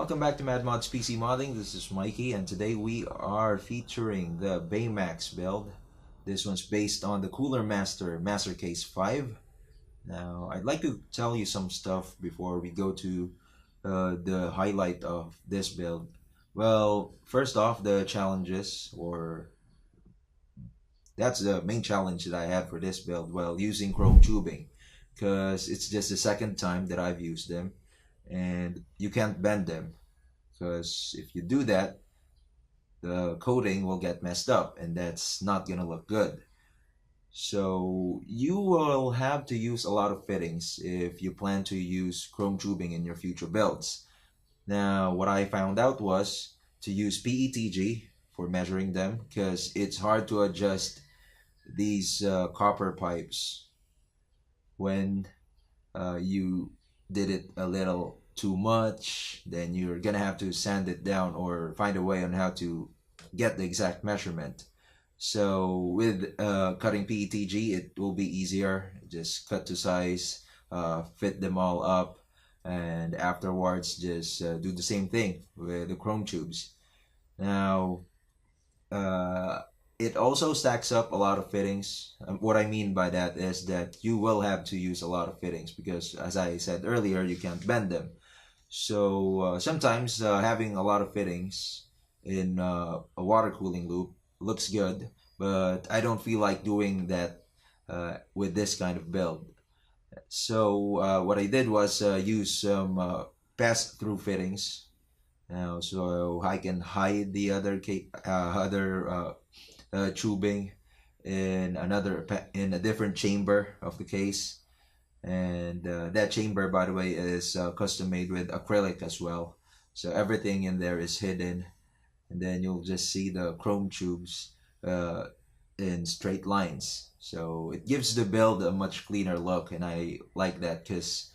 Welcome back to MadMods PC Modding. This is Mikey, and today we are featuring the Baymax build. This one's based on the Cooler Master Mastercase 5. Now, I'd like to tell you some stuff before we go to the highlight of this build. Well, first off, the challenges, or that's the main challenge that I had for this build. Well, using chrome tubing, because it's just the second time that I've used them. And you can't bend them, because if you do that, the coating will get messed up and that's not gonna look good. So you will have to use a lot of fittings if you plan to use chrome tubing in your future builds. Now, what I found out was to use PETG for measuring them, because it's hard to adjust these copper pipes when you did it a little too much. Then you're gonna have to sand it down or find a way on how to get the exact measurement. So with cutting PETG, it will be easier. Just cut to size, fit them all up, and afterwards just do the same thing with the chrome tubes. Now it also stacks up a lot of fittings. What I mean by that is that you will have to use a lot of fittings, because as I said earlier, you can't bend them. So sometimes having a lot of fittings in a water cooling loop looks good, but I don't feel like doing that with this kind of build. So what I did was use some pass-through fittings now, so I can hide the other tubing in a different chamber of the case. And that chamber, by the way, is custom made with acrylic as well, so everything in there is hidden, and then you'll just see the chrome tubes in straight lines. So it gives the build a much cleaner look, and I like that because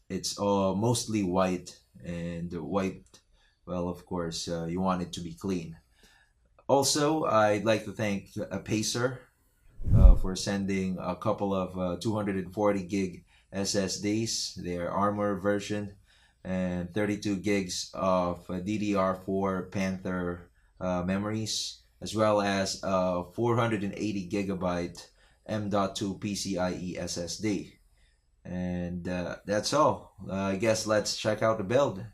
it's mostly white, and white, well, of course, you want it to be clean. Also, I'd like to thank Apacer for sending a couple of 240 gig SSDs, their Armor version, and 32 gigs of DDR4 Panther memories, as well as 480 gigabyte M.2 PCIe SSD. And that's all. I guess let's check out the build.